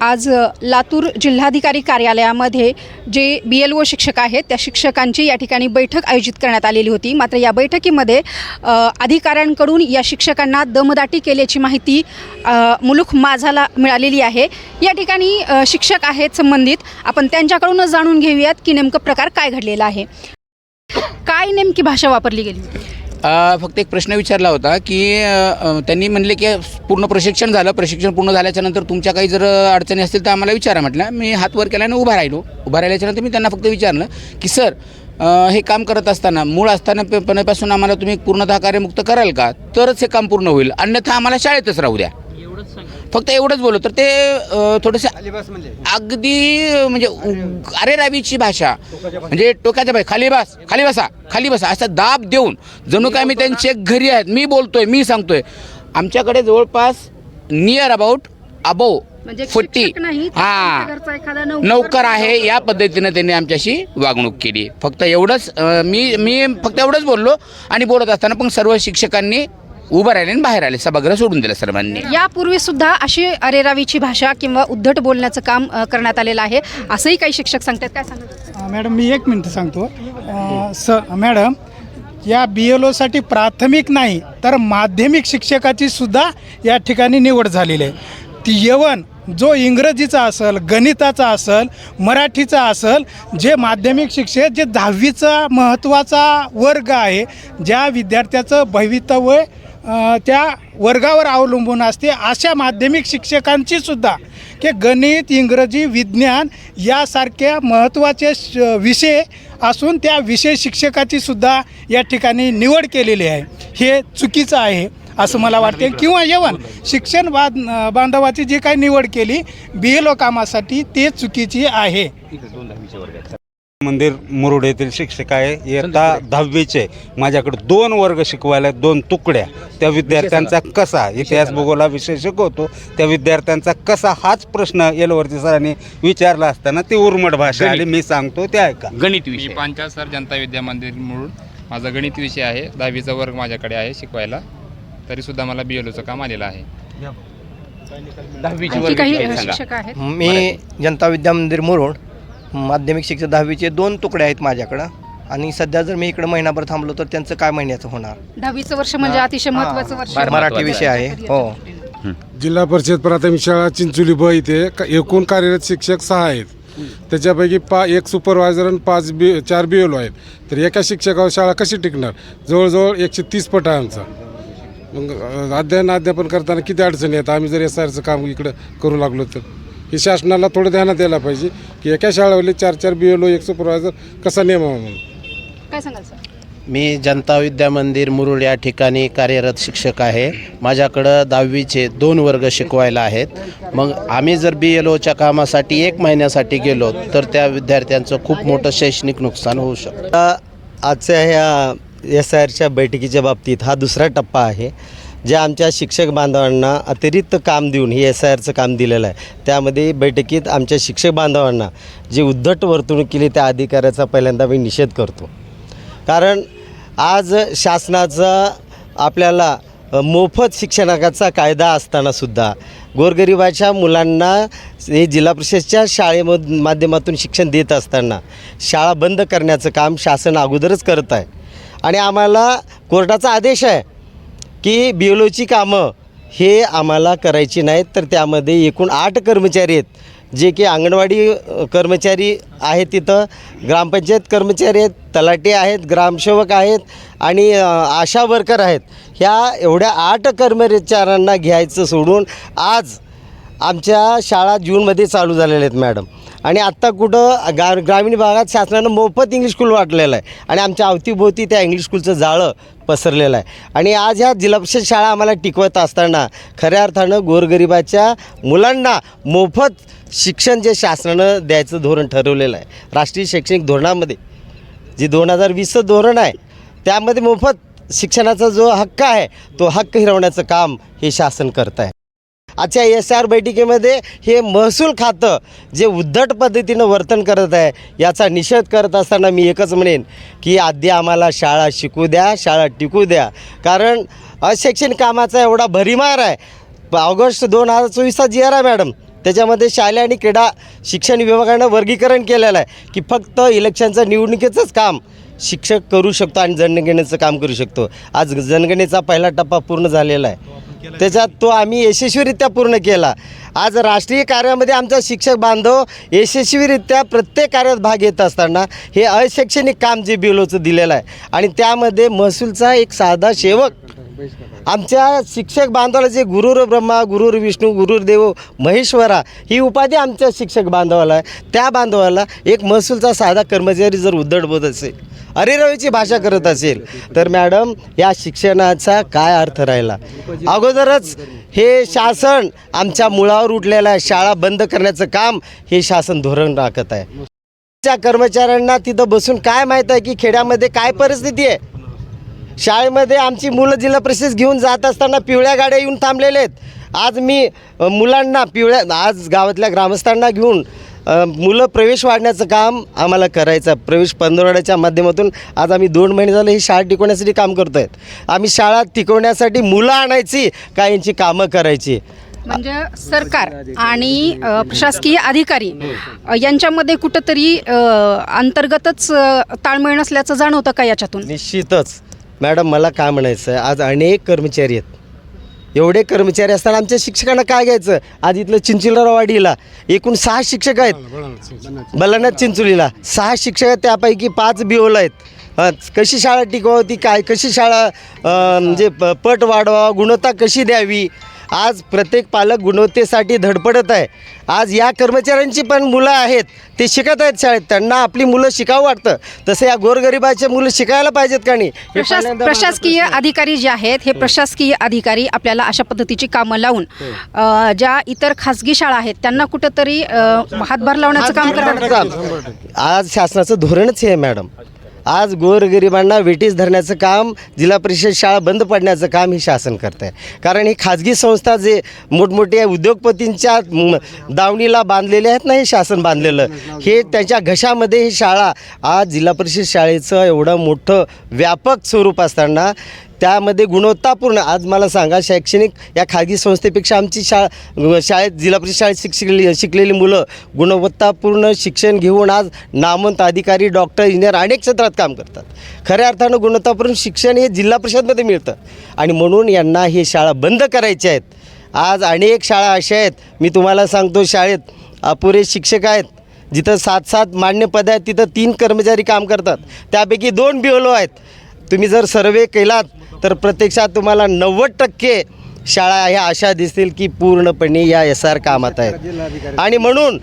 आज लातूर जिल्हाधिकारी कार्यालयामध्ये जे BLO शिक्षक आहेत त्या शिक्षकांची या ठिकाणी बैठक आयोजित करण्यात आलेली होती। मात्र या बैठकीमध्ये अधिकाऱ्यांकडून या शिक्षकांना दमदाटी केल्याची माहिती मुलुख माझाला मिळालेली आहे। या ठिकाणी शिक्षक आहेत संबंधित, आपण त्यांच्याकडूनच जाणून घेऊयात की नेमकं प्रकार काय घडलेला आहे, काय नेमकी भाषा वापरली गेली। फक्त एक प्रश्न विचारला होता की त्यांनी म्हणले की पूर्ण प्रशिक्षण झालं, प्रशिक्षण पूर्ण झाल्याच्या नंतर तुमच्या काही जर अडचणी असतील तर आम्हाला विचारा। म्हटलं मी हात वर केल्याने उभा राहिल्याच्यानंतर मी त्यांना फक्त विचारलं की सर हे काम करत असताना मूळ असतानापणापासून आम्हाला तुम्ही पूर्णतः कार्यमुक्त कराल का, तरच हे काम पूर्ण होईल, अन्यथा आम्हाला शाळेतच राहू द्या। फक्त एवढंच बोललो तर ते थोडंसं अगदी म्हणजे अरे रावीची भाषा, म्हणजे टोकाच्या बाई खाली बसा असा दाब देऊन जणू काय मी त्यांचे घरी आहेत, मी बोलतोय, मी सांगतोय। आमच्याकडे जवळपास नियर अबाउट 40 नौकर आहे, या पद्धतीनं त्यांनी आमच्याशी वागणूक केली। फक्त एवढंच मी फक्त एवढंच बोललो आणि बोलत असताना पण सर्व शिक्षकांनी उभं राहिले आणि बाहेर आले, सभागृह सोडून दिलं सर्वांनी। यापूर्वी सुद्धा अशी अरेरावीची भाषा किंवा उद्धट बोलण्याचं काम करण्यात आलेलं आहे असंही काही शिक्षक सांगतात। काय सांगतात मॅडम? मी 1 मिनिट सांगतो। मॅडम, या BLOसाठी प्राथमिक नाही तर माध्यमिक शिक्षकाची सुद्धा या ठिकाणी निवड झालेली आहे। ती येवन जो इंग्रजीचा असेल, गणिताचा असेल, मराठीचा असेल, जे माध्यमिक शिक्षक जे 10वीचा महत्त्वाचा वर्ग आहे, ज्या विद्यार्थ्याचं भवितव्य त्या वर्गावर अवलंबून असते, अशा माध्यमिक शिक्षकांची सुद्धा की गणित, इंग्रजी, विज्ञान यासारख्या महत्त्वाचे विषय असून त्या विषय शिक्षकाची सुद्धा या ठिकाणी निवड केलेली आहे। हे चुकीचं आहे असं मला वाटते। किंवा येवन शिक्षण बांधवाची जी काही निवड केली BLO कामासाठी ते चुकीची आहे। मंदिर मुरुड येथील शिक्षक आहे, इयत्ता 10वीचे। माझ्याकडे 2 वर्ग शिकवायला 2 तुकड्या। त्या विद्यार्थ्यांचा कसा इतिहास भूगोल विषय शिकवतो, त्या विद्यार्थ्यांचा कसा हाच प्रश्न येलवरती सरांनी विचारला असताना ती उर्मट भाषा आली, मी सांगतो ते ऐका। गणित विषय मी पांचाळ सर जनता विद्या मंदिर मुरुड, माझा गणित विषय आहे, 10वीचा वर्ग माझ्याकडे आहे शिकवायला, तरीसुद्धा मला BLOचं काम आलेलं आहे। 10वीचे आणखी काही वर्ग शिक्षक आहेत? मी जनता विद्या मंदिर मुरुड, माध्यमिक शिक्षक 10वीचे 2 तुकडे आहेत माझ्याकडं, आणि सध्या जर मी इकडे महिनाभर थांबलो तर त्यांचं काय महिन्याचं होणार? 10वीचं वर्ष म्हणजे अतिशय महत्त्वाचं वर्ष, मराठी विषय आहे। हो, जिल्हा परिषद प्राथमिक शाळा चिंचोली ब इथे एकूण कार्यरत शिक्षक 6 आहेत। त्याच्यापैकी 1 सुपरवायझर आणि 4 BLO आहेत। तर एका शिक्षकावर शाळा कशी टिकणार? जवळजवळ 130 पट आहे आमचा। मग अध्यापन करताना किती अडचणी येतात। आम्ही जर SRचं काम इकडं करू लागलो तर हे शासनाला थोडं ध्यानात यायला पाहिजे की एका शाळेवरले 4 BLO 1 सुपरवायझर कसा नेमावा म्हणून। काय सांगाल सर? मी जनता विद्या मंदिर मुरुड या ठिकाणी कार्यरत शिक्षक आहे। माझ्याकडं 10वीचे 2 वर्ग शिकवायला आहेत। मग आम्ही जर BLOच्या कामासाठी 1 महिन्यासाठी गेलो तर त्या विद्यार्थ्यांचं खूप मोठं शैक्षणिक नुकसान होऊ शकतं। आजच्या ह्या SIRच्या बैठकीच्या बाबतीत हा दुसरा टप्पा आहे, जे आमच्या शिक्षक बांधवांना अतिरिक्त काम देऊन हे SIRचं काम दिलेलं आहे। त्यामध्ये बैठकीत आमच्या शिक्षक बांधवांना जे उद्धट वर्तणूक केली त्या अधिकाऱ्याचा पहिल्यांदा मी निषेध करतो। कारण आज शासनाचा आपल्याला मोफत शिक्षणाचा कायदा असतानासुद्धा गोरगरिबाच्या मुलांना हे जिल्हा परिषदच्या माध्यमातून शिक्षण देत असताना शाळा बंद करण्याचं काम शासन अगोदरच करत आहे। आणि आम्हाला कोर्टाचा आदेश आहे की BLOची कामं हे आम्हाला करायची नाहीत। तर त्यामध्ये एकूण 8 कर्मचारी आहेत, जे की अंगणवाडी कर्मचारी आहेत, तिथं ग्रामपंचायत कर्मचारी आहेत, तलाठी आहेत, ग्रामसेवक आहेत आणि आशा वर्कर आहेत। ह्या एवढ्या 8 कर्मचाऱ्यांना घ्यायचं सोडून आज आमच्या शाळा जूनमध्ये चालू झालेल्या आहेत मॅडम। आणि आत्ता कुठं ग्रामीण भागात शासनानं मोफत इंग्लिश स्कूल वाटलेलं आहे आणि आमच्या अवतीभोवती त्या इंग्लिश स्कूलचं जाळं पसरलेलं आहे। आणि आज ह्या जिल्हा परिषद शाळा आम्हाला टिकवत असताना खऱ्या अर्थानं गोरगरिबाच्या मुलांना मोफत शिक्षण जे शासनानं द्यायचं धोरण ठरवलेलं आहे, राष्ट्रीय शैक्षणिक धोरणामध्ये जे 2020चं धोरण आहे त्यामध्ये मोफत शिक्षणाचा जो हक्क आहे तो हक्क हिरवण्याचं काम हे शासन करत आहे। आजच्या SR बैठकीमध्ये हे महसूल खातं जे उद्धट पद्धतीनं वर्तन करत आहे याचा निषेध करत असताना मी एकच म्हणेन की आधी आम्हाला शाळा शिकू द्या, शाळा टिकू द्या। कारण अशैक्षणिक कामाचा एवढा भरीमार आहे। ऑगस्ट 2024चा GR आहे मॅडम, त्याच्यामध्ये शालेय आणि क्रीडा शिक्षण विभागानं वर्गीकरण केलेलं आहे की फक्त इलेक्शनचं निवडणुकीचंच काम शिक्षक करू शकतो आणि जनगणनेचं काम करू शकतो. आज जनगणनेचा पहिला टप्पा पूर्ण झालेला आहे, त्याच्यात तो आम्ही यशस्वीरित्या पूर्ण केला. आज राष्ट्रीय कार्यामध्ये आमचा शिक्षक बांधव यशस्वीरित्या प्रत्येक कार्यात भाग घेत असताना हे अशैक्षणिक काम जे BLOचं दिलेलं आहे आणि त्यामध्ये महसूलचा एक साधा सेवक आमच्या शिक्षक बांधवाला जे गुरुर ब्रह्मा गुरुर विष्णू गुरुर्देव महेश्वरा ही उपाधी आमच्या शिक्षक बांधवाला आहे, त्या बांधवाला एक महसूलचा साधा कर्मचारी जर उद्धट बोलत असेल, अरेरावीची भाषा करत असेल, तर मॅडम या शिक्षणाचा काय अर्थ राहिला. अगोदरच हे शासन आमच्या मुळावर उठलेलं आहे. शाळा बंद करण्याचं काम हे शासन धोरण राखत आहे. त्या कर्मचाऱ्यांना तिथं बसून काय माहीत आहे की खेड्यामध्ये काय परिस्थिती आहे. शाळेमध्ये आमची मुलं जिल्हा परिषद घेऊन जात असताना पिवळ्या गाड्या येऊन थांबलेले आहेत. आज मी मुलांना आज गावातल्या ग्रामस्थांना घेऊन मुलं प्रवेश वाढण्याचं काम आम्हाला करायचं. प्रवेश पंधरवड्याच्या माध्यमातून आज आम्ही 2 महिने झाले ही शाळा टिकवण्यासाठी काम करतो आहेत. आम्ही शाळा टिकवण्यासाठी मुलं आणायची का यांची कामं करायची. म्हणजे सरकार आणि प्रशासकीय अधिकारी यांच्यामध्ये कुठंतरी अंतर्गतच ताळमेळ नसल्याचं जाणवतं का याच्यातून? निश्चितच मॅडम, मला काय म्हणायचं आहे, आज अनेक कर्मचारी आहेत. एवढे कर्मचारी असताना आमच्या शिक्षकांना काय घ्यायचं. आज इथलं चिंचुलरावाडीला एकूण 6 शिक्षक आहेत, बलानाथ चिंचोलीला 6 शिक्षक आहेत, त्यापैकी 5 BOला आहेत. कशी शाळा टिकवावी, काय कशी शाळा म्हणजे पट वाढवा, गुणवत्ता कशी द्यावी. आज प्रत्येक पालक गुणवत्तेसाठी धडपडत आहे. आज या कर्मचाऱ्यांची पण मुलं आहेत, ते शिकत आहेत शाळेत, त्यांना आपली मुलं शिकावं वाटतं. तसं या गोरगरिबाचे मुलं शिकायला पाहिजेत का नाही. प्रशासकीय अधिकारी जे आहेत हे प्रशासकीय अधिकारी आपल्याला अशा पद्धतीची कामं लावून ज्या इतर खासगी शाळा आहेत त्यांना कुठंतरी हातभार लावण्याचं काम करतात. आज शासनाचं धोरणच हे आहे मॅडम. आज गोरगरिबांना वेटीस धरण्याचं काम, जिल्हा परिषद शाळा बंद पडण्याचं काम हे शासन करतं आहे. कारण ही खाजगी संस्था जे मोठमोठ्या उद्योगपतींच्या दावणीला बांधलेले आहेत ना, हे शासन बांधलेलं हे त्यांच्या घशामध्ये ही शाळा. आज जिल्हा परिषद शाळेचं एवढं मोठं व्यापक स्वरूप असताना त्यामध्ये गुणवत्तापूर्ण, आज मला सांगा, शैक्षणिक या खाजगी संस्थेपेक्षा आमची शाळेत जिल्हा परिषद शाळेत शिकलेली मुलं गुणवत्तापूर्ण शिक्षण घेऊन आज नामवंत अधिकारी, डॉक्टर, इंजिनियर अनेक क्षेत्रात काम करतात. खऱ्या अर्थानं गुणवत्तापूर्ण शिक्षण हे जिल्हा परिषदमध्ये मिळतं आणि म्हणून यांना हे शाळा बंद करायच्या आहेत. आज अनेक शाळा अशा आहेत, मी तुम्हाला सांगतो, शाळेत अपुरे शिक्षक आहेत. जिथं 7-7 मान्य पद आहेत तिथं 3 कर्मचारी काम करतात, त्यापैकी 2 BLO आहेत. तुम्ही जर सर्वे केलात तर प्रत्यक्षात तुम्हाला 90% शाळा ह्या अशा दिसतील की पूर्णपणे या SR कामात आहेत. आणि म्हणून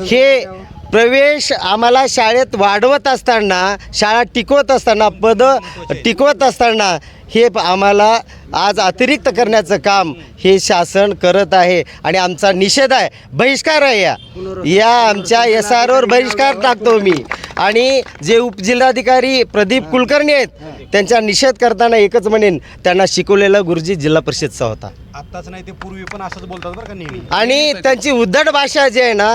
हे प्रवेश आम्हाला शाळेत वाढवत असताना, शाळा टिकवत असताना, पदं टिकवत असताना हे आम्हाला आज अतिरिक्त करण्याचं काम हे शासन करत आहे आणि आमचा निषेध आहे, बहिष्कार आहे. या आमच्या SRवर बहिष्कार टाकतो मी. आणि जे उपजिल्हाधिकारी प्रदीप कुलकर्णी आहेत त्यांचा निषेध करताना एकच म्हणेन, त्यांना शिकवलेला गुरुजी जिल्हा परिषदचा होता. आत्ताच नाही ते पूर्वी पण असंच बोलतात बरं का नेहमी. आणि त्यांची उद्धट भाषा जी आहे ना,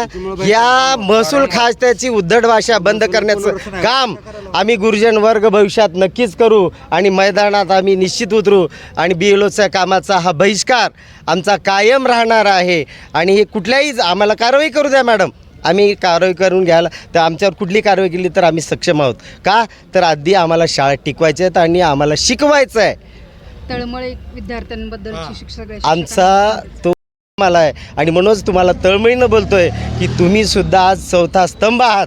या महसूल खात्याची उद्धट भाषा बंद करण्याचं काम आम्ही गुरुजन वर्ग भविष्यात नक्कीच करू आणि मैदानात आम्ही निश्चित उतरू आणि BLOच्या कामाचा हा बहिष्कार आमचा कायम राहणार आहे. आणि हे कुठल्याही आम्हाला कारवाई करू द्या मॅडम, आम्ही कारवाई करून घ्यायला, तर आमच्यावर कुठली कारवाई केली तर आम्ही सक्षम आहोत. का तर आधी आम्हाला शाळा टिकवायच्या आहेत आणि आम्हाला शिकवायचं आहे. तळमळे विद्यार्थ्यांबद्दलची शिक्षक आमचा तो मला आहे आणि म्हणूनच तुम्हाला तळमळीनं बोलतोय की तुम्ही सुद्धा आज 4था स्तंभ आहात.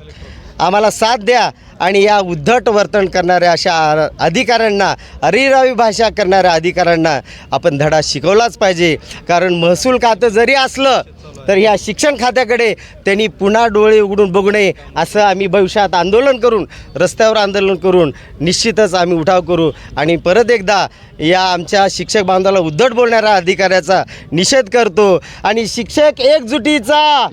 आम्हाला साथ द्या आणि या उद्धट वर्तन करणाऱ्या अशा अधिकाऱ्यांना, अरेरावी भाषा करणाऱ्या अधिकाऱ्यांना आपण धडा शिकवलाच पाहिजे. कारण महसूल खातं जरी असलं तर ह्या शिक्षण खात्याकडे त्यांनी पुन्हा डोळे उघडून बघू नये, असं आम्ही भविष्यात आंदोलन करून, रस्त्यावर आंदोलन करून निश्चितच आम्ही उठाव करू. आणि परत एकदा या आमच्या शिक्षक बांधवाला उद्धट बोलणाऱ्या अधिकाऱ्याचा निषेध करतो. आणि शिक्षक एकजुटीचा,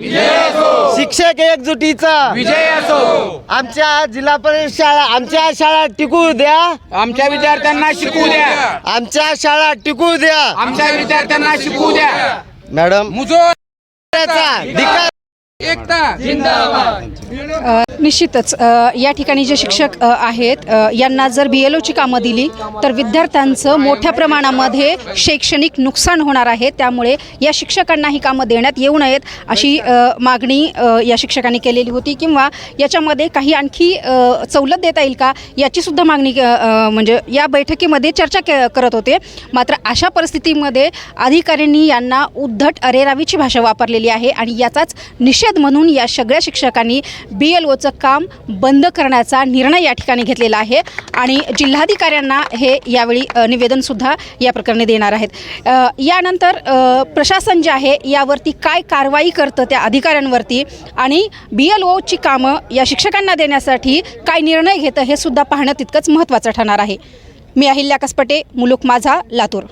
शिक्षक एकजुटीचा विजय असो. आमच्या जिल्हा परिषद शाळा, आमच्या शाळा टिकू द्या, आमच्या विद्यार्थ्यांना शिकू द्या, आमच्या शाळा टिकू द्या, आमच्या विद्यार्थ्यांना शिकू द्या. मॅडम मुजोर धिक्कार निश्चितच या ठिकाणी जे शिक्षक आहेत यांना जर BLOची कामं दिली तर विद्यार्थ्यांचं मोठ्या प्रमाणामध्ये शैक्षणिक नुकसान होणार आहे. त्यामुळे या शिक्षकांना ही कामं देण्यात येऊ नयेत अशी मागणी या शिक्षकांनी केलेली होती, किंवा याच्यामध्ये काही आणखी सवलत देता येईल का याची सुद्धा मागणी म्हणजे या बैठकीमध्ये चर्चा करत होते. मात्र अशा परिस्थितीमध्ये अधिकाऱ्यांनी यांना उद्धट अरेरावीची भाषा वापरलेली आहे आणि याचाच निषेध म्हणून या सगळ्या शिक्षकांनी BLOचं काम बंद करण्याचा निर्णय या ठिकाणी घेतलेला आहे आणि जिल्हाधिकाऱ्यांना हे यावेळी निवेदनसुद्धा या प्रकरणी देणार आहेत. यानंतर प्रशासन जे आहे यावरती काय कारवाई करतं त्या अधिकाऱ्यांवरती आणि BLOची कामं या शिक्षकांना देण्यासाठी काय निर्णय घेतं हे सुद्धा पाहणं तितकंच महत्त्वाचं ठरणार आहे. मी अहिल्या कसपटे, मुलुक माझा, लातूर.